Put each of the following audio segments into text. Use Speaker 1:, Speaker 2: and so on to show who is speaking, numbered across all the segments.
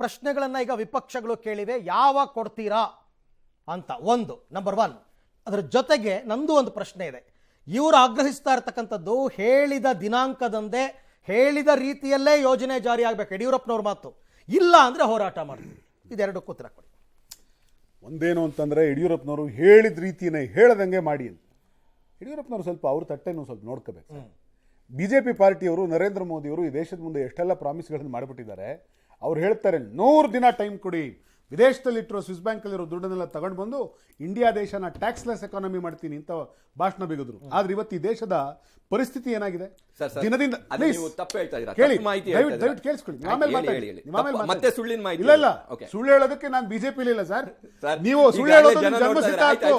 Speaker 1: ಪ್ರಶ್ನೆಗಳನ್ನು ಈಗ ವಿಪಕ್ಷಗಳು ಕೇಳಿವೆ, ಯಾವಾಗ ಕೊಡ್ತೀರಾ ಅಂತ. ಒಂದು ನಂಬರ್ 1. ಅದರ ಜೊತೆಗೆ ನಂದು ಒಂದು ಪ್ರಶ್ನೆ ಇದೆ. ಇವರು ಆಗ್ರಹಿಸ್ತಾ ಇರ್ತಕ್ಕಂಥದ್ದು ಹೇಳಿದ ದಿನಾಂಕದಂದೇ ಹೇಳಿದ ರೀತಿಯಲ್ಲೇ ಯೋಜನೆ ಜಾರಿ ಆಗಬೇಕು, ಯಡಿಯೂರಪ್ಪನವ್ರ ಮಾತು. ಇಲ್ಲ ಅಂದರೆ ಹೋರಾಟ ಮಾಡ್ತೀವಿ. ಇದೆರಡಕ್ಕೂ ಉತ್ತರ ಕೊಡಿ.
Speaker 2: ಒಂದೇನು ಅಂತಂದರೆ, ಯಡಿಯೂರಪ್ಪನವರು ಹೇಳಿದ ರೀತಿಯೇ ಹೇಳದಂಗೆ ಮಾಡಿ ಅಂತ. ಯಡಿಯೂರಪ್ಪನವರು ಸ್ವಲ್ಪ ಅವ್ರ ತಟ್ಟೆನೂ ಸ್ವಲ್ಪ ನೋಡ್ಕೋಬೇಕು. BJP ಪಾರ್ಟಿಯವರು, ನರೇಂದ್ರ ಮೋದಿಯವರು ಈ ದೇಶದ ಮುಂದೆ ಎಷ್ಟೆಲ್ಲ ಪ್ರಾಮಿಸ್ಗಳನ್ನು ಮಾಡಿಬಿಟ್ಟಿದ್ದಾರೆ. ಅವ್ರು ಹೇಳ್ತಾರೆ 100 ದಿನ ಟೈಮ್ ಕೊಡಿ, ವಿದೇಶದಲ್ಲಿಟ್ಟಿರೋ ಸ್ವಿಸ್ ಬ್ಯಾಂಕಲ್ಲಿರೋ ದುಡ್ಡನ್ನೆಲ್ಲ ತಗೊಂಡು ಬಂದು ಇಂಡಿಯಾ ದೇಶನ ಟ್ಯಾಕ್ಸ್ಲೆಸ್ ಎಕಾನಮಿ ಮಾಡ್ತೀನಿ ಅಂತ ಭಾಷಣ ಬಿಗಿದ್ರು. ಆದ್ರೆ ಇವತ್ತು ಈ ದೇಶದ ಪರಿಸ್ಥಿತಿ ಏನಾಗಿದೆ? ದಿನದಿಂದ ಸುಳ್ಳು ಹೇಳೋದಕ್ಕೆ ನಾನು ಬಿಜೆಪಿ ಇಲ್ಲ ಸರ್. ನೀವು ಸುಳ್ಳು ಹೇಳೋದು ಜನ್ಮಸಿದ್ಧ ಆಯ್ತು.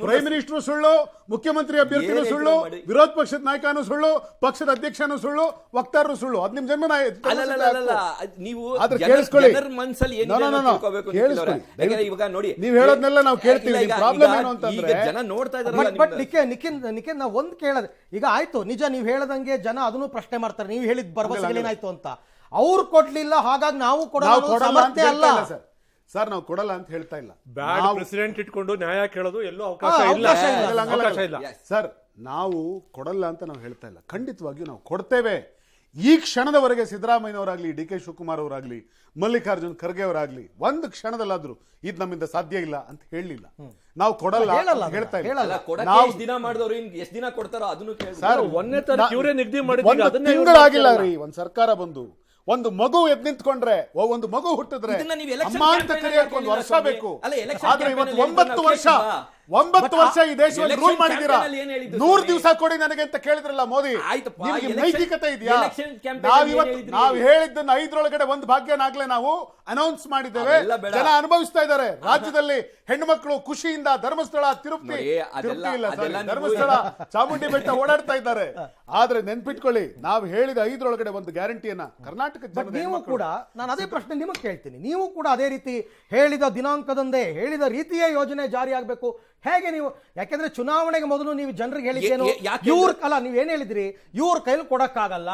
Speaker 2: ಪ್ರೈಮ್ ಮಿನಿಸ್ಟರ್ ಸುಳ್ಳು, ಮುಖ್ಯಮಂತ್ರಿ ಅಭ್ಯರ್ಥಿನೂ ಸುಳ್ಳು, ವಿರೋಧ ಪಕ್ಷದ ನಾಯಕನೂ ಸುಳ್ಳು, ಪಕ್ಷದ ಅಧ್ಯಕ್ಷನೂ ಸುಳ್ಳು, ವಕ್ತಾರರು ಸುಳ್ಳು. ಅದ್ ನಿಮ್ ಜನ್ಮ. ನೀವು ಹೇಳೋದ್ನೆಲ್ಲ ನಾವು ಕೇಳ್ತೀವಿ. ಪ್ರಾಬ್ಲಮ್ ಏನು ಅಂತಂದ್ರೆ
Speaker 1: ನಿಖಿಲ್ ನಾವು ಒಂದು ಕೇಳೋದು ಈಗ ಆಯ್ತು, ನಿಜ ನೀವು ಹೇಳದಂಗೆ ಜನ ಅದನ್ನು ಪ್ರಶ್ನೆ ಮಾಡ್ತಾರೆ, ನೀವು ಹೇಳಿದ ಭರವಸೆಗಳೇನಾಯ್ತು ಅಂತ. ಅವ್ರು ಕೊಡ್ಲಿಲ್ಲ, ಹಾಗಾಗಿ ನಾವು
Speaker 2: ಸರ್ ನಾವು ಕೊಡಲ್ಲ ಅಂತ ಹೇಳ್ತಾ ಇಲ್ಲ.
Speaker 3: ಬ್ಯಾಡ್ ಪ್ರೆಸಿಡೆಂಟ್ ಇಟ್ಕೊಂಡು ನ್ಯಾಯ ಕೇಳೋದು ಎಲ್ಲೂ ಅವಕಾಶ ಇಲ್ಲ
Speaker 2: ಸರ್. ನಾವು ಕೊಡಲ್ಲ ಅಂತ ನಾವು ಹೇಳ್ತಾ ಇಲ್ಲ, ಖಂಡಿತವಾಗಿಯೂ ನಾವು ಕೊಡ್ತೇವೆ. ಈ ಕ್ಷಣದವರೆಗೆ ಸಿದ್ದರಾಮಯ್ಯನವರಾಗ್ಲಿ, DK ಶಿವಕುಮಾರ್ ಅವರಾಗ್ಲಿ, ಮಲ್ಲಿಕಾರ್ಜುನ್ ಖರ್ಗೆ ಅವರಾಗ್ಲಿ ಒಂದು ಕ್ಷಣದಲ್ಲಾದ್ರೂ ಇದು ನಮ್ಮಿಂದ ಸಾಧ್ಯ ಇಲ್ಲ ಅಂತ ಹೇಳಲಿಲ್ಲ. ನಾವು ಕೊಡಲ್ಲ ಹೇಳ್ತಾ ತಿಂಗಳಾಗಿಲ್ಲ ರೀ ಒಂದ್ ಸರ್ಕಾರ ಬಂದು. ಒಂದು ಮಗು ಎದ್ ನಿಂತ್ಕೊಂಡ್ರೆ, ಒಂದು ಮಗು ಹುಟ್ಟಿದ್ರೆ ಅಮ್ಮ ಅಂತ ಕರೆಯಕ್ಕೆ ಒಂದು ವರ್ಷ ಬೇಕು. ಆದ್ರೆ ಇವತ್ತು 9 ವರ್ಷ ಈ ದೇಶದಲ್ಲಿ ರೂಲ್ ಮಾಡಿದ್ದೀರಾ. 100 ದಿವಸ ಕೊಡಿ ನನಗೆ ಅಂತ ಕೇಳಿದ್ರಲ್ಲ ಮೋದಿ. ನಿಮಗೆ ನೈತಿಕತೆ ಇದೆಯಾ? ನಾವು ಹೇಳಿದ್ದನ್ನ 5ರೊಳಗಡೆ ಒಂದು ಭಾಗ್ಯನಾಗ್ಲೇ ನಾವು ಅನೌನ್ಸ್ ಮಾಡಿದ್ದೇವೆ. ಜನ ಅನುಭವಿಸ್ತಾ ಇದ್ದಾರೆ. ರಾಜ್ಯದಲ್ಲಿ ಹೆಣ್ಣು ಮಕ್ಕಳು ಖುಷಿಯಿಂದ ಧರ್ಮಸ್ಥಳ, ತಿರುಪತಿ ಇಲ್ಲ ಧರ್ಮಸ್ಥಳ, ಚಾಮುಂಡಿ ಬೆಟ್ಟ ಓಡಾಡ್ತಾ ಇದ್ದಾರೆ. ಆದ್ರೆ ನೆನ್ಪಿಟ್ಕೊಳ್ಳಿ, ನಾವು ಹೇಳಿದ 5ರೊಳಗಡೆ ಒಂದು ಗ್ಯಾರಂಟಿಯನ್ನ ಕರ್ನಾಟಕ
Speaker 1: ನೀವು ಕೂಡ, ನಾನು ಅದೇ ಪ್ರಶ್ನೆ ನಿಮಗೆ ಕೇಳ್ತೀನಿ, ನೀವು ಕೂಡ ಅದೇ ರೀತಿ ಹೇಳಿದ ದಿನಾಂಕದಂದೇ ಹೇಳಿದ ರೀತಿಯೇ ಯೋಜನೆ ಜಾರಿ ಆಗಬೇಕು. ಹೇಗೆ ನೀವು? ಯಾಕೆಂದ್ರೆ ಚುನಾವಣೆಗೆ ಮೊದಲು ನೀವು ಜನರಿಗೆ ಹೇಳಿದ್ದೇನು, ನೀವೇನ್ ಹೇಳಿದ್ರಿ, ಇವ್ರ ಕೈಲಿ ಕೊಡಕ್ಕಾಗಲ್ಲ,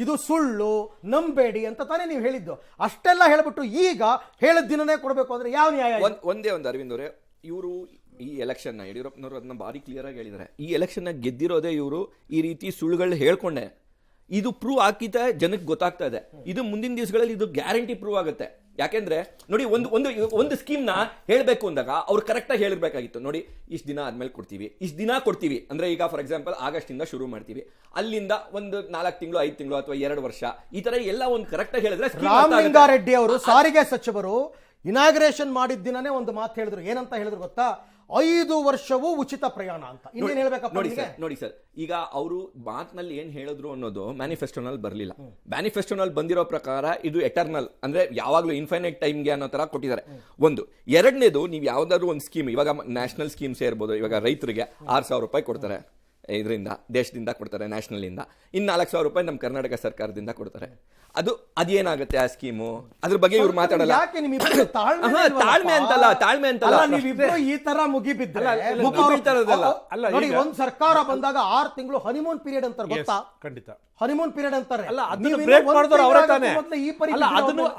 Speaker 1: ಇದು ಸುಳ್ಳು, ನಂಬೇಡಿ ಅಂತ ತಾನೇ ನೀವು ಹೇಳಿದ್ದು. ಅಷ್ಟೆಲ್ಲ ಹೇಳ್ಬಿಟ್ಟು ಈಗ ಹೇಳಿದ ದಿನನೇ ಕೊಡಬೇಕು ಅಂದ್ರೆ ಯಾವ ನ್ಯಾಯ?
Speaker 4: ಒಂದೇ ಒಂದು ಅರವಿಂದ್ ಅವರೇ, ಇವರು ಈ ಎಲೆಕ್ಷನ್ ಯಡಿಯೂರಪ್ಪನವರು ಅದನ್ನ ಭಾರಿ ಕ್ಲಿಯರ್ ಆಗಿ ಹೇಳಿದ್ದಾರೆ. ಈ ಎಲೆಕ್ಷನ್ ಗೆದ್ದಿರೋದೇ ಇವರು ಈ ರೀತಿ ಸುಳ್ಳುಗಳು ಹೇಳ್ಕೊಂಡೆ. ಇದು ಪ್ರೂವ್ ಆಗ್ತಿದೆ, ಜನಕ್ಕೆ ಗೊತ್ತಾಗ್ತಾ ಇದೆ. ಇದು ಮುಂದಿನ ದಿವಸಗಳಲ್ಲಿ ಇದು ಗ್ಯಾರಂಟಿ ಪ್ರೂವ್ ಆಗುತ್ತೆ. ಯಾಕೆಂದ್ರೆ ನೋಡಿ, ಒಂದು ಸ್ಕೀಮ್ ನ ಹೇಳ್ಬೇಕು ಅಂದಾಗ ಅವ್ರು ಕರೆಕ್ಟ್ ಆಗಿ ಹೇಳಿರ್ಬೇಕಾಗಿತ್ತು. ನೋಡಿ, ಇಷ್ಟು ದಿನ ಆದ್ಮೇಲೆ ಕೊಡ್ತೀವಿ, ಇಷ್ಟು ದಿನ ಕೊಡ್ತೀವಿ ಅಂದ್ರೆ, ಈಗ ಫಾರ್ ಎಕ್ಸಾಂಪಲ್ ಆಗಸ್ಟ್ ಇಂದ ಶುರು ಮಾಡ್ತೀವಿ, ಅಲ್ಲಿಂದ ಒಂದು 4 ತಿಂಗಳು 5 ತಿಂಗಳು ಅಥವಾ 2 ವರ್ಷ, ಈ ತರ ಎಲ್ಲ ಒಂದು ಕರೆಕ್ಟ್ ಆಗಿ ಹೇಳಿದ್ರೆ.
Speaker 1: ರಾಮಲಿಂಗಾರೆಡ್ಡಿ ಅವರು ಸಾರಿಗೆ ಸಚಿವರು ಇನಾಗ್ರೇಷನ್ ಮಾಡಿದ ದಿನನೇ ಒಂದು ಮಾತು ಹೇಳಿದ್ರು. ಏನಂತ ಹೇಳಿದ್ರು ಗೊತ್ತಾ? 5 ವರ್ಷವೂ ಉಚಿತ ಪ್ರಯಾಣ ಅಂತ. ಇನ್ನೇನು ಹೇಳ್ಬೇಕಪ್ಪ?
Speaker 4: ನೋಡಿ ಸರ್, ಈಗ ಅವರು ಮಾತಿನಲ್ಲಿ ಏನ್ ಹೇಳಿದ್ರು ಅನ್ನೋದು ಮ್ಯಾನಿಫೆಸ್ಟೋನಲ್ಲಿ ಬರಲಿಲ್ಲ. ಮ್ಯಾನಿಫೆಸ್ಟೋನಲ್ಲಿ ಬಂದಿರೋ ಪ್ರಕಾರ ಇದು ಎಟರ್ನಲ್, ಅಂದ್ರೆ ಯಾವಾಗ್ಲೂ ಇನ್ಫೈನೈಟ್ ಟೈಮ್ಗೆ ಅನ್ನೋ ತರ ಕೊಟ್ಟಿದ್ದಾರೆ. ಒಂದು. ಎರಡನೇದು, ನೀವು ಯಾವ್ದಾದ್ರು ಒಂದು ಸ್ಕೀಮ್, ಇವಾಗ ನ್ಯಾಷನಲ್ ಸ್ಕೀಮ್ಸ್ ಇರ್ಬೋದು, ಇವಾಗ ರೈತರಿಗೆ 6,000 ರೂಪಾಯಿ ಕೊಡ್ತಾರೆ, ಇದರಿಂದ ದೇಶದಿಂದ ಕೊಡ್ತಾರೆ, ನ್ಯಾಷನಲ್ ಇಂದ. ಇನ್ನು 4,000 ರೂಪಾಯಿ ನಮ್ಮ ಕರ್ನಾಟಕ ಸರ್ಕಾರದಿಂದ ಕೊಡ್ತಾರೆ. ಅದೇನಾಗುತ್ತೆ ಆ ಸ್ಕೀಮು? ಅದ್ರ ಬಗ್ಗೆ ಇವ್ರು ಮಾತಾಡಲ್ಲ. ತಾಳ್ಮೆ ಅಂತಲ್ಲ
Speaker 1: ಈ ತರ ಒಂದ್ ಸರ್ಕಾರ ಬಂದಾಗ 6 ತಿಂಗಳು ಹನಿಮೂನ್ ಪೀರಿಯಡ್ ಅಂತಾರೆ, ಗೊತ್ತಾ?
Speaker 3: ಖಂಡಿತ
Speaker 1: ಹನಿಮೂನ್ ಪೀರಿಯಡ್ ಅಂತಾರೆ.
Speaker 3: ಅದನ್ನು ಬ್ರೇಕ್ ಮಾಡಿದವರು ಅವರೇ ತಾನೆ.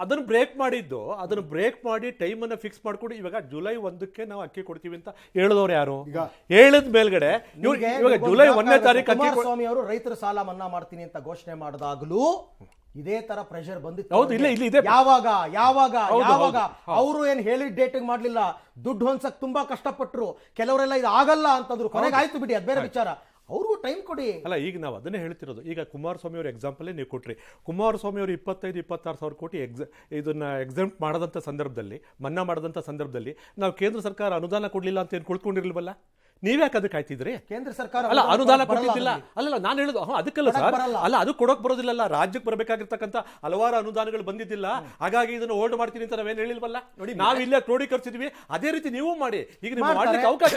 Speaker 3: ಅದನ್ನು ಬ್ರೇಕ್ ಮಾಡಿದ್ದು, ಅದನ್ನು ಬ್ರೇಕ್ ಮಾಡಿ ಟೈಮ್ ಅನ್ನ ಫಿಕ್ಸ್ ಮಾಡ್ಕೊಂಡು ಇವಾಗ ಜುಲೈ 1ಕ್ಕೆ ನಾವು ಅಕ್ಕಿ ಕೊಡ್ತೀವಿ ಅಂತ ಹೇಳಿದವ್ರು ಯಾರು? ಹೇಳಿದ ಮೇಲ್ಗಡೆ ಇವಾಗ ಜುಲೈ 1ನೇ ತಾರೀಕು
Speaker 1: ಕುಮಾರಸ್ವಾಮಿ ಅವರು ರೈತರ ಸಾಲ ಮನ್ನಾ ಮಾಡ್ತೀನಿ ಅಂತ ಘೋಷಣೆ ಮಾಡಿದಾಗಲೂ ಇದೇ ತರ ಪ್ರೆಷರ್ ಬಂದಿತ್ತು. ಯಾವಾಗ ಅವರು ಏನ್ ಹೇಳಿದ ಡೇಟ್ ಮಾಡ್ಲಿಲ್ಲ, ದುಡ್ಡು ಹೊಂದ್ಸಕ್ ತುಂಬಾ ಕಷ್ಟಪಟ್ರು. ಕೆಲವರೆಲ್ಲ ಇದು ಆಗಲ್ಲ ಅಂತಂದ್ರು, ಕೊನೆಗೆ ಆಯ್ತು ಬಿಡಿ, ಅದ್ ಬೇರೆ ವಿಚಾರ. ಅವ್ರಿಗೂ ಟೈಮ್ ಕೊಡಿ.
Speaker 3: ಅಲ್ಲ, ಈಗ ನಾವು ಅದನ್ನೇ ಹೇಳ್ತಿರೋದು. ಈಗ ಕುಮಾರಸ್ವಾಮಿ ಅವ್ರ ಎಕ್ಸಾಂಪಲ್ ನೀವು ಕೊಟ್ರಿ. ಕುಮಾರಸ್ವಾಮಿ ಅವರು 25-26 ಸಾವಿರ ಕೋಟಿ ಇದನ್ನ ಎಕ್ಸಾಮ್ ಮಾಡದಂತ ಸಂದರ್ಭದಲ್ಲಿ, ಮನ್ನಾ ಮಾಡದಂತ ಸಂದರ್ಭದಲ್ಲಿ ನಾವು ಕೇಂದ್ರ ಸರ್ಕಾರ ಅನುದಾನ ಕೊಡ್ಲಿಲ್ಲ ಅಂತ ಏನು ಕುಳಿತುಕೊಂಡಿರ್ಲಿಲ್ವಲ್ಲ? ನೀವ್ಯಾಕೆ ಅದಕ್ಕೆ ಕಾಯ್ತಿದ್ರಿ?
Speaker 1: ಕೇಂದ್ರ ಸರ್ಕಾರ
Speaker 3: ಅನುದಾನ ಕೊಟ್ಟಿದ್ದಿಲ್ಲ. ಅಲ್ಲ, ನಾನು ಹೇಳುದು ಅದಕ್ಕಲ್ಲ ಸರ್. ಅಲ್ಲ, ಅದು ಕೊಡೋಕ್ ಬರೋದಿಲ್ಲ. ರಾಜ್ಯಕ್ಕೆ ಬರಬೇಕಾಗಿರ್ತಕ್ಕಂಥ ಹಲವಾರು ಅನುದಾನಗಳು ಬಂದಿದ್ದಿಲ್ಲ. ಹಾಗಾಗಿ ಇದನ್ನು ಹೋಲ್ಡ್ ಮಾಡ್ತೀನಿ ಅಂತ ನಾವೇನು ಹೇಳಿಲ್ವಲ್ಲ. ನಾವು ಇಲ್ಲೇ ಕ್ರೋಢೀಕರಿಸಿದ್ವಿ. ಅದೇ ರೀತಿ ನೀವು ಮಾಡಿ. ಈಗ ನೀವು ಮಾಡ್ಲಿಕ್ಕೆ ಅವಕಾಶ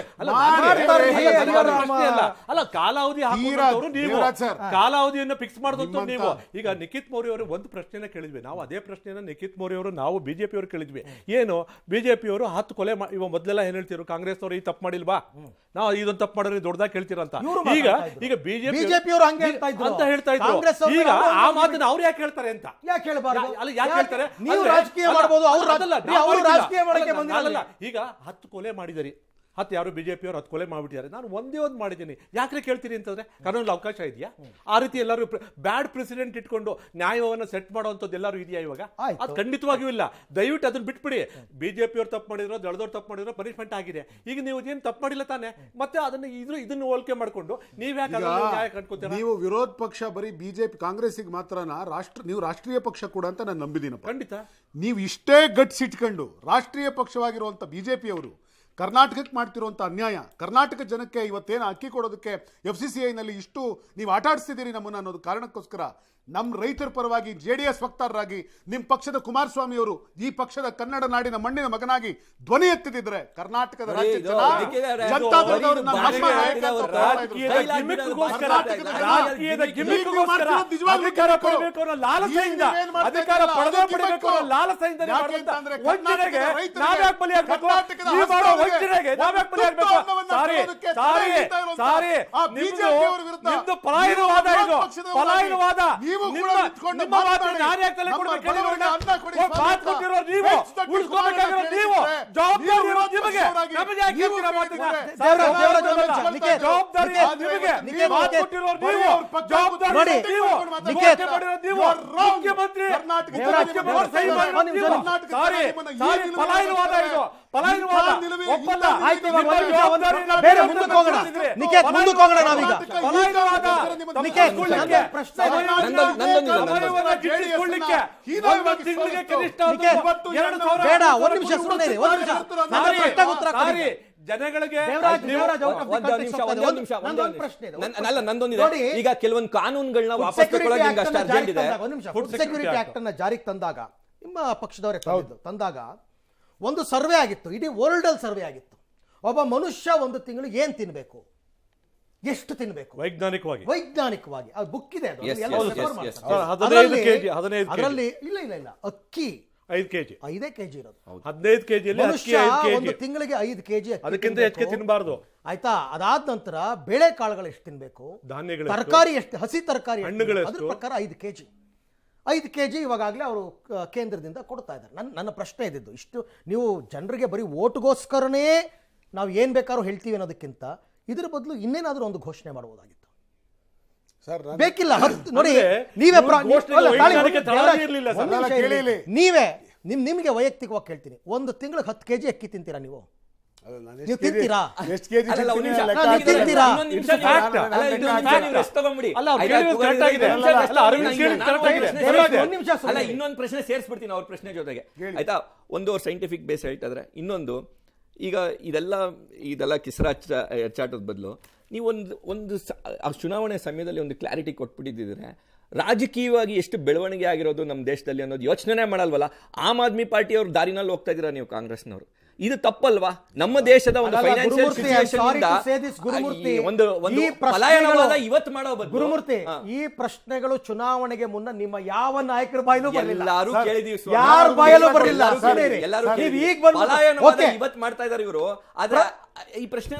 Speaker 3: ಅಲ್ಲ, ಕಾಲಾವಧಿ ಹಾಕುವಂತವ್ರು ನೀವು, ಕಾಲಾವಧಿಯನ್ನು ಫಿಕ್ಸ್ ಮಾಡಿದಂತ ನೀವು. ಈಗ ನಿಖಿತ್ ಮೌರ್ಯ ಅವರು ಒಂದು ಪ್ರಶ್ನೆನ ಕೇಳಿದ್ವಿ ನಾವು. ಅದೇ ಪ್ರಶ್ನೆನ ನಿಖಿತ್ ಮೌರ್ಯ ಅವರು ನಾವು ಬಿಜೆಪಿ ಅವರು ಕೇಳಿದ್ವಿ. ಏನು ಬಿಜೆಪಿ ಅವರು 10 ಕೊಲೆ ಇವಾಗ ಮೊದಲೆಲ್ಲ ಏನ್ ಹೇಳ್ತಿದ್ರು, ಕಾಂಗ್ರೆಸ್ ಅವರು ಈ ತಪ್ಪು ಮಾಡಿಲ್ವಾ? ನಾವು ಇದೊಂದು ತಪ್ಪು ಮಾಡಿದ್ರೆ ದೊಡ್ಡದಾಗಿ ಕೇಳ್ತೀರಾ ಅಂತ.
Speaker 1: ಇವ್ರು
Speaker 3: ಈಗ
Speaker 1: ಮಾತಾಡ್ತಾ ಇದ್ರು.
Speaker 3: ಈಗ ಬಿಜೆಪಿ
Speaker 1: BJP ಅವ್ರು ಹಂಗೆ ಹೇಳ್ತಾ ಇದ್ರು.
Speaker 3: ಅಂತ ಹೇಳ್ತಾ ಇದ್ರು.
Speaker 1: ಕಾಂಗ್ರೆಸ್ ಅವ್ರು
Speaker 3: ಈಗ
Speaker 1: ಅವ್ರು
Speaker 3: ಆ ಮಾತನ್ನ ಅವ್ರು ಯಾಕೆ ಹೇಳ್ತಾರೆ ಅಂತ
Speaker 1: ಯಾಕೆ ಹೇಳ್ಬಾರ್ದು?
Speaker 3: ಅಲ್ಲ ಯಾಕೆ ಹೇಳ್ತಾರೆ?
Speaker 1: ನೀವು
Speaker 3: ಅಂದ್ರೆ-
Speaker 1: ರಾಜಕೀಯ ಮಾಡ್ಬೋದು, ಅವ್ರು
Speaker 3: ಅದಲ್ಲ,
Speaker 1: ಅವ್ರು
Speaker 3: ನಾವು
Speaker 1: ರಾಜಕೀಯ
Speaker 3: ಮಾಡಿಲ್ಲ.
Speaker 1: ಮಾಡಕ್ಕೆ
Speaker 3: ಅಲ್ಲ,
Speaker 1: ಬಂದಿಲ್ಲ.
Speaker 3: ಅಲ್ಲ, ಈಗ 10 ಕೊಲೆ ಮಾಡಿದಾರೆ, 10 ಯಾರು ಬಿಜೆಪಿ ಅವರು 10 ಕೊಲೆ ಮಾಡಿಬಿಟ್ಟಿದ್ದಾರೆ, ನಾನು ಒಂದೇ ಒಂದು ಮಾಡಿದ್ದೀನಿ, ಯಾಕ್ರೆ ಕೇಳ್ತೀರಿ ಅಂತಂದ್ರೆ ಕಾನೂನಲ್ಲಿ ಅವಕಾಶ ಇದೆಯಾ? ಆ ರೀತಿ ಎಲ್ಲರೂ ಬ್ಯಾಡ್ ಪ್ರೆಸಿಡೆಂಟ್ ಇಟ್ಕೊಂಡು ನ್ಯಾಯವನ್ನು ಸೆಟ್ ಮಾಡುವಂಥದ್ದು ಎಲ್ಲರೂ ಇದೆಯಾ ಇವಾಗ?
Speaker 1: ಆಯ್ತು.
Speaker 3: ಅದು ಖಂಡಿತವಾಗಿಯೂ ಇಲ್ಲ. ದಯವಿಟ್ಟು ಅದನ್ನ ಬಿಟ್ಬಿಡಿ. ಬಿಜೆಪಿ ಅವ್ರು ತಪ್ಪು ಮಾಡಿದ್ರು, ದಳದವ್ರು ತಪ್ಪು ಮಾಡಿದ್ರು, ಪನಿಷ್ಮೆಂಟ್ ಆಗಿದೆ. ಈಗ ನೀವು ಏನು ತಪ್ಪು ಮಾಡಿಲ್ಲ ತಾನೆ, ಮತ್ತೆ ಅದನ್ನ ಇದನ್ನ ಹೋಲಿಕೆ ಮಾಡ್ಕೊಂಡು ನೀವ್ಯಾಕೆ ಅದನ್ನ ನ್ಯಾಯ ಕಂಡ್ಕೊತೀರಾ?
Speaker 2: ನೀವು ವಿರೋಧ ಪಕ್ಷ ಬರೀ ಬಿಜೆಪಿ ಕಾಂಗ್ರೆಸ್ಸಿಗೆ ಮಾತ್ರನಾ, ನೀವು ರಾಷ್ಟ್ರೀಯ ಪಕ್ಷ ಕೂಡ ಅಂತ ನಾನು ನಂಬಿದ್ದೀನಪ್ಪ.
Speaker 3: ಖಂಡಿತ
Speaker 2: ನೀವು ಇಷ್ಟೇ ಗಟ್ಸ್ ಇಟ್ಕೊಂಡು ರಾಷ್ಟ್ರೀಯ ಪಕ್ಷವಾಗಿರುವಂತ ಬಿಜೆಪಿ ಅವರು ಕರ್ನಾಟಕಕ್ಕೆ ಮಾಡ್ತಿರುವಂತ ಅನ್ಯಾಯ, ಕರ್ನಾಟಕ ಜನಕ್ಕೆ ಇವತ್ತೇನು ಅಕ್ಕಿ ಕೊಡೋದಕ್ಕೆ FCCI ನಲ್ಲಿ ಇಷ್ಟು ನೀವು ಆಟ ಆಡಿಸ್ತಿದ್ದೀರಿ ನಮ್ಮನ್ನ ಅನ್ನೋದು ಕಾರಣಕ್ಕೋಸ್ಕರ ನಮ್ಮ ರೈತರ ಪರವಾಗಿ JDS ವಕ್ತಾರರಾಗಿ ನಿಮ್ಮ ಪಕ್ಷದ ಕುಮಾರಸ್ವಾಮಿ ಅವರು ಈ ಪಕ್ಷದ ಕನ್ನಡ ನಾಡಿನ ಮಣ್ಣಿನ ಮಗನಾಗಿ ಧ್ವನಿ ಎತ್ತಿದ್ರೆ ಕರ್ನಾಟಕದ ರಾಜ್ಯ ಜನ ಜನತಾದಳದವ್ರನ್ನ ನಮ್ಮ ನಾಯಕ ಅಂತ
Speaker 3: ರಾಜಕೀಯದ ಗಿಮಿಕ್ಗೋಸ್ಕರ, ರಾಜಕೀಯದ ಗಿಮಿಕ್ಗೋಸ್ಕರ ಅಧಿಕಾರ ಪಡೆಯಬೇಕು ಅನ್ನೋ ಲಾಲಸೆಯಿಂದ, ಅಧಿಕಾರ ಪಡೆಯಬೇಕು ಅನ್ನೋ ಲಾಲಸೆಯಿಂದ ವಂಚನೆಗೆ ನಾವ್ಯಾಕೆ ಬಲಿಯಾಗಬೇಕು? ನೀವು ಮಾಡೋ ವಂಚನೆಗೆ ನಾವ್ಯಾಕೆ ಬಲಿಯಾಗಬೇಕು? ಸಾರಿ ನಿಮ್ದು ಪಲಾಯನವಾದ, ಇದು ಪಲಾಯನವಾದ. ನಿಮ್ಮ ಮಾತು ನಾನು ಯಾಕೆ ತಲೆ ಕೊಡ್ಬೇಕು? ಮಾತು ಕೊಟ್ಟಿರೋ ನೀವು, ಉಳಿಸ್ಕೋಬೇಕಾಗಿರೋ ನೀವು, ಜವಾಬ್ದಾರಿ ಇರೋ ನಿಮಗೆ, ನಮಗೆ ಯಾಕೆ ಹೇಳ್ತೀರಾ ಮಾತನ್ನ? ಜವಾಬ್ದಾರಿ ನಿಮಗೆ, ಮಾತು ಕೊಟ್ಟಿರೋ ನೀವು, ಜವಾಬ್ದಾರಿ ನೀವು, ಮುಖ್ಯಮಂತ್ರಿ ಮಾಡಿರೋ ನೀವು, ಮುಖ್ಯಮಂತ್ರಿ ಸಹಿ ಮಾಡಿರೋ ನೀವು. ಸಾರಿ ಪಲಾಯನವಾದ, ಇದು ಪಲಾಯನವಾದ ಒಪ್ಪಲ್ಲ.
Speaker 1: ಬೇರೆ ಮುಂದಕ್ಕೆ ಹೋಗೋಣ. ನಿಖೇತ್ ಮುಂದಕ್ಕೆ ಹೋಗೋಣ ನಾವೀಗ.
Speaker 3: ಪಲಾಯನವಾದ
Speaker 1: ನಿಖೇತ್ ಪ್ರಶ್ನೆ ಬೇಡ, ಒಂದ್ ನಿಮಿಷ ಸುಮ್ಮನೆ ಇರಿ, ಒಂದ್ ನಿಮಿಷ. ನನ್ನ ಪ್ರಶ್ನೆಗೆ ಉತ್ತರ ಕೊಡಿ.
Speaker 3: ಜನಗಳಿಗೆ
Speaker 4: ನಂದೊಂದಿದೆ. ಈಗ ಕೆಲವೊಂದು ಕಾನೂನುಗಳನ್ನ ವಾಪಸ್ ತಗೊಳ್ಳೋಕೆ ನಿಮ್ಗೆ ಅಷ್ಟು ಅರ್ಜೆಂಟ್ ಇದೆ.
Speaker 1: ಫುಡ್ ಸೆಕ್ಯೂರಿಟಿ ಆಕ್ಟ್ ಅನ್ನ ಜಾರಿಗೆ ತಂದಾಗ, ನಿಮ್ಮ ಪಕ್ಷದವರೇ ತಂದಾಗ ಒಂದು ಸರ್ವೆ ಆಗಿತ್ತು, ಇಡೀ ವರ್ಲ್ಡ್ ಅಲ್ಲಿ ಸರ್ವೆ ಆಗಿತ್ತು. ಒಬ್ಬ ಮನುಷ್ಯ ಒಂದು ತಿಂಗಳು ಏನ್ ತಿನ್ಬೇಕು, ಎಷ್ಟು ತಿನ್ಬೇಕು ವೈಜ್ಞಾನಿಕವಾಗಿ ಅದು ಬುಕ್ ಇದೆ. ಅದರಲ್ಲಿ ಇಲ್ಲ ಅಕ್ಕಿ
Speaker 3: 5 kg
Speaker 1: 5 kg ಇರೋದು.
Speaker 3: 15 kg
Speaker 1: ಮನುಷ್ಯ ಒಂದು ತಿಂಗಳಿಗೆ 5 kg
Speaker 3: ಅದಕ್ಕಿಂತ ಹೆಚ್ಚಿಗೆ ತಿನ್ನಬಾರ್ದು.
Speaker 1: ಆಯ್ತಾ? ಅದಾದ ನಂತರ ಬೇಳೆ ಕಾಳುಗಳು ಎಷ್ಟು ತಿನ್ಬೇಕು,
Speaker 3: ಧಾನ್ಯಗಳು,
Speaker 1: ತರಕಾರಿ ಎಷ್ಟು, ಹಸಿ ತರಕಾರಿ,
Speaker 3: ಹಣ್ಣುಗಳು
Speaker 1: ಅದ್ರ ಪ್ರಕಾರ 5 kg ಇವಾಗಲೇ ಅವರು ಕೇಂದ್ರದಿಂದ ಕೊಡ್ತಾ ಇದ್ದಾರೆ. ನನ್ನ ಪ್ರಶ್ನೆ ಇದ್ದಿದ್ದು ಇಷ್ಟು, ನೀವು ಜನರಿಗೆ ಬರೀ ಓಟ್ಗೋಸ್ಕರನೇ ನಾವು ಏನ್ ಬೇಕಾದ್ರೂ ಹೇಳ್ತೀವಿ ಅನ್ನೋದಕ್ಕಿಂತ ಇದ್ರ ಬದಲು ಇನ್ನೇನಾದ್ರೂ ಒಂದು ಘೋಷಣೆ ಮಾಡಬಹುದಾಗಿತ್ತು. ಬೇಕಿಲ್ಲ ನೋಡಿ, ನೀವೇ ನಿಮ್ಗೆ ವೈಯಕ್ತಿಕವಾಗಿ ಕೇಳ್ತೀನಿ, ಒಂದು ತಿಂಗಳಿಗೆ 10 kg ಅಕ್ಕಿ ತಿಂತೀರಾ ನೀವು? ನೀವು ತಿಂತೀರಾ?
Speaker 4: ಇನ್ನೊಂದು ಪ್ರಶ್ನೆ ಸೇರಿಸ್ಬಿಡ್ತೀನಿ ಅವ್ರ ಪ್ರಶ್ನೆ ಜೊತೆಗೆ, ಆಯ್ತಾ? ಒಂದು ಅವ್ರು ಸೈಂಟಿಫಿಕ್ ಬೇಸ್ ಹೇಳ್ತಾ ಇದ್ರೆ, ಇನ್ನೊಂದು ಈಗ ಇದೆಲ್ಲ ಕಿಸರಾಚಾಟದ ಬದಲು ನೀವು ಒಂದು ಚುನಾವಣೆ ಸಮಯದಲ್ಲಿ ಒಂದು ಕ್ಲಾರಿಟಿ ಕೊಟ್ಬಿಟ್ಟಿದ್ರೆ ರಾಜಕೀಯವಾಗಿ ಎಷ್ಟು ಬೆಳವಣಿಗೆ ಆಗಿರೋದು ನಮ್ಮ ದೇಶದಲ್ಲಿ ಅನ್ನೋದು ಯೋಚನೆ ಮಾಡಲ್ವಲ್ಲ. ಆಮ್ ಆದ್ಮಿ ಪಾರ್ಟಿ ಅವ್ರ ದಾರಿನಲ್ಲಿ ಹೋಗ್ತಾ ಇದ್ದೀರಾ ನೀವು ಕಾಂಗ್ರೆಸ್ನವರು. ಇದು ತಪ್ಪಲ್ವಾ? ನಮ್ಮ ದೇಶದ ಒಂದು ಫೈನಾನ್ಷಿಯಲ್ ಇವತ್ತು ಮಾಡೋ
Speaker 1: ಗುರುಮೂರ್ತಿ, ಈ ಪ್ರಶ್ನೆಗಳು ಚುನಾವಣೆಗೆ ಮುನ್ನ ನಿಮ್ಮ ಯಾವ ನಾಯಕರ ಬಾಯಲ್ಲೂ ಬರಲಿಲ್ಲ,
Speaker 4: ಎಲ್ಲರೂ ಕೇಳಿದೀವಿ,
Speaker 1: ಯಾರ ಬಾಯಲ್ಲೂ ಬರಲಿಲ್ಲ.
Speaker 4: ಇವತ್ತು ಮಾಡ್ತಾ ಇದಾರೆ ಇವರು. ಆದ್ರೆ ಈ ಪ್ರಶ್ನೆ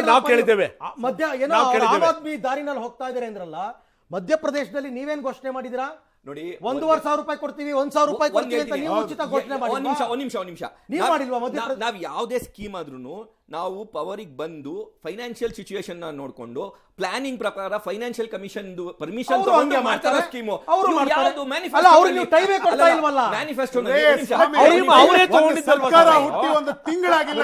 Speaker 4: ನಾವು
Speaker 3: ಕೇಳಿದ್ದೇವೆ.
Speaker 1: ಮಧ್ಯ ಏನೋ ಆಮ್ ಆದ್ಮಿ ದಾರಿನಲ್ಲಿ ಹೋಗ್ತಾ ಇದಾರೆ ಅಂದ್ರಲ್ಲ, ಮಧ್ಯಪ್ರದೇಶದಲ್ಲಿ ನೀವೇನ್ ಘೋಷಣೆ ಮಾಡಿದಿರಾ?
Speaker 4: ನೋಡಿ,
Speaker 1: 1,500 ರೂಪಾಯಿ ಕೊಡ್ತೀವಿ, 1,000 ರೂಪಾಯಿ ಕೊಡ್ತೀವಿ ಅಂತ ನೀವು ಉಚಿತ ಘೋಷಣೆ ಮಾಡಿ.
Speaker 4: ಒಂದ್ ನಿಮಿಷ
Speaker 1: ನೀವು ಮಾಡಿಲ್ವಾ?
Speaker 4: ನಾವ್ ಯಾವುದೇ ಸ್ಕೀಮ್ ಆದ್ರೂ ನಾವು ಪವರಿಗೆ ಬಂದು ಫೈನಾನ್ಷಿಯಲ್ ಸಿಚುಯೇಷನ್ ನೋಡ್ಕೊಂಡು ಪ್ಲಾನಿಂಗ್ ಪ್ರಕಾರ ಫೈನಾನ್ಷಿಯಲ್ ಕಮಿಷನ್ ಪರ್ಮಿಷನ್ ತಗೊಂಡು ಮಾಡ್ತಾರೆ ಸ್ಕೀಮ್. ಮ್ಯಾನಿಫೆಸ್ಟೋ
Speaker 2: ಸರ್ಕಾರ ಹುಟ್ಟಿ ಒಂದು ತಿಂಗಳಾಗಿಲ್ಲ,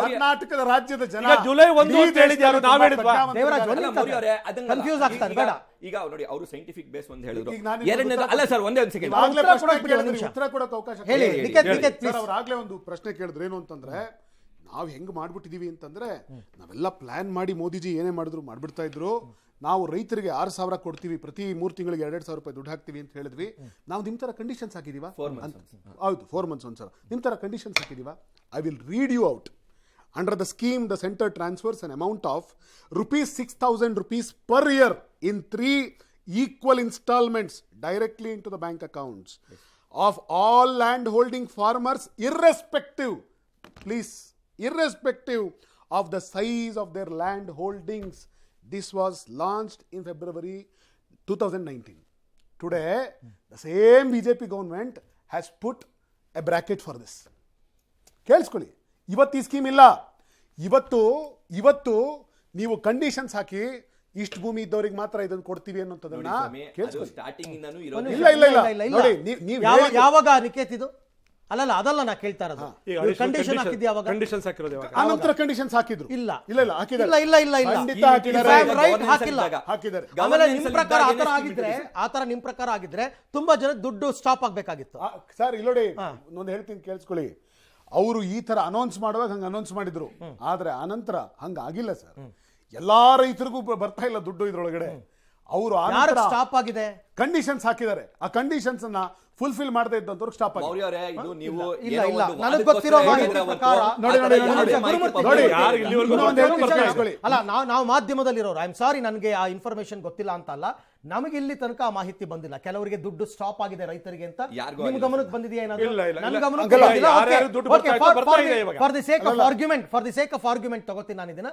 Speaker 2: ಕರ್ನಾಟಕದ ರಾಜ್ಯದ ಜನ
Speaker 3: ಜುಲೈ 1 ಅಂತ ಹೇಳಿದ್ಯಾರು? ನಾವ್ ಹೇಳಿದ್ವಾ?
Speaker 1: ಕನ್ಫ್ಯೂಸ್ ಆಗ್ತಾರೆ, ಬೇಡ.
Speaker 4: ಈಗ ನೋಡಿ, ಅವರು ಸೈಂಟಿಫಿಕ್ ಬೇಸ್ ಒಂದು ಹೇಳಿದ್ರು. ಎರಡನೇದು ಅಲ್ಲ ಸರ್, ಒಂದೇ ಒಂದು ಸೆಕೆಂಡ್
Speaker 2: ಉತ್ತರ ಕೊಡಕ್ಕೆ ಅವಕಾಶ ಆಗ್ಲೇ ಒಂದು ಪ್ರಶ್ನೆ ಕೇಳಿದ್ರು. ಏನು ಅಂತಂದ್ರೆ, ನಾವು ಹೆಂಗ್ ಮಾಡ್ಬಿಟ್ಟಿದೀವಿ ಅಂತಂದ್ರೆ, ನಾವೆಲ್ಲ ಪ್ಲಾನ್ ಮಾಡಿ ಮೋದಿಜಿ ಏನೇ ಮಾಡಿದ್ರು ಮಾಡ್ಬಿಡ್ತಾ ಇದ್ರು. ನಾವು ರೈತರಿಗೆ 6,000 ಕೊಡ್ತೀವಿ, ಪ್ರತಿ 3 ತಿಂಗಳಿಗೆ 2,000 ರೂಪಾಯಿ ದುಡ್ಡು ಹಾಕ್ತೀವಿ ಅಂತ ಹೇಳಿದ್ವಿ. ನಾವು ನಿಮ್ ತರ ಕಂಡೀಷನ್ಸ್ ಹಾಕಿದೀವ? ಹೌದು, 4 months ಒಂದ್ಸಲ ನಿಮ್ ತರ ಕಂಡೀಷನ್ಸ್ ಹಾಕಿದೀವ? I will read you out. Under the scheme, the center transfers an amount of ₹6,000 per year in 3 equal installments directly into the bank accounts of all land holding farmers, irrespective of the size of their land holdings. This was launched in February 2019. Today, the same BJP government has put a bracket for this. ಕೇಳಿಸ್ಕೊಳ್ಳಿ, ಇವತ್ತು ಈ scheme ಇಲ್ಲ. ಇವತ್ತು ನೀವು conditions ಹಾಕಿ ಇಷ್ಟು ಭೂಮಿ ಇದ್ದವ್ರಿಗೆ ಮಾತ್ರ ಇದನ್ನು ಕೊಡ್ತೀವಿ ಅನ್ನೋದನ್ನ ಕೇಳಿಸ್ಕೊಳ್ಳಿ.
Speaker 4: ಸ್ಟಾರ್ಟಿಂಗ್ ಇಂದಾನು
Speaker 2: ಇಲ್ಲ ನೋಡಿ, ನೀವು
Speaker 1: ಯಾವಾಗ ನಿಕೇತ್ ಇದು ಅಲ್ಲಲ್ಲ ಅದಲ್ಲ ನಾ ಕೇಳ್ತಾ ಇರೋದು. ಕಂಡೀಷನ್ ಹಾಕಿದ್ಯಾ ಅವಾಗ?
Speaker 3: ಕಂಡೀಷನ್ಸ್ ಹಾಕಿರೋದು ಯಾವಾಗ?
Speaker 2: ಆನಂತರ ಕಂಡೀಷನ್ಸ್ ಹಾಕಿದ್ರು.
Speaker 1: ಇಲ್ಲ
Speaker 2: ಹಾಕಿದ್ದಾರೆ.
Speaker 1: ಇಲ್ಲ
Speaker 2: ಖಂಡಿತ ಹಾಕಿದ್ದಾರೆ.
Speaker 1: ರೈಟ್ ಹಾಕಿಲ್ಲ.
Speaker 2: ಹಾಕಿದ್ದಾರೆ.
Speaker 1: ಆಮೇಲೆ ನಿಮ್ ಪ್ರಕಾರ ಆತರ ನಿಮ್ ಪ್ರಕಾರ ಆಗಿದ್ರೆ ತುಂಬಾ ಜನ ದುಡ್ಡು ಸ್ಟಾಪ್ ಆಗ್ಬೇಕಾಗಿತ್ತು.
Speaker 2: ಸರ್ ಇಲ್ಲೋಡಿ, ಒಂದು ಹೇಳ್ತೀನಿ ಕೇಳಿಸ್ಕೊಳ್ಳಿ. ಅವರು ಈ ತರ ಅನೌನ್ಸ್ ಮಾಡುವಾಗ ಹಂಗ ಅನೌನ್ಸ್ ಮಾಡಿದ್ರು, ಆದ್ರೆ ಆನಂತರ ಹಂಗ ಆಗಿಲ್ಲ ಸರ್. ಎಲ್ಲಾ ರೈತರಿಗೂ ಬರ್ತಾ ಇಲ್ಲ ದುಡ್ಡು ಇದ್ರೊಳಗಡೆ. ಅವರು
Speaker 1: ಸ್ಟಾಪ್ ಆಗಿದೆ,
Speaker 2: ಕಂಡೀಷನ್ಸ್ ಹಾಕಿದ್ದಾರೆ. ಆ ಕಂಡೀಷನ್ಸ್ ಅನ್ನ ಫುಲ್ಫಿಲ್ ಮಾಡದೇ ಇದ್ದಂತವ್ರಿಗೆ ಸ್ಟಾಪ್ ಆಗಿದೆ.
Speaker 1: ನನಗೆ ಗೊತ್ತಿರೋ ಮಾಹಿತಿ ಪ್ರಕಾರ ಅಲ್ಲ, ನಾವು ಮಾಧ್ಯಮದಲ್ಲಿರೋರು, ಐ ಆಮ್ ಸಾರಿ, ನನಗೆ ಆ ಇನ್ಫಾರ್ಮೇಶನ್ ಗೊತ್ತಿಲ್ಲ ಅಂತ ಅಲ್ಲ, ನಮಗೆ ಇಲ್ಲಿ ತನಕ ಆ ಮಾಹಿತಿ ಬಂದಿಲ್ಲ. ಕೆಲವರಿಗೆ ದುಡ್ಡು ಸ್ಟಾಪ್ ಆಗಿದೆ ರೈತರಿಗೆ ಅಂತ ನಿಮ್ ಗಮನಕ್ಕೆ ಬಂದಿದೆಯಾ ಏನಾದ್ರು? ನನ್ನ ಗಮನಕ್ಕೆ for the sake of argument ತಗೋತೀನಿ ನಾನು ಇದನ್ನ.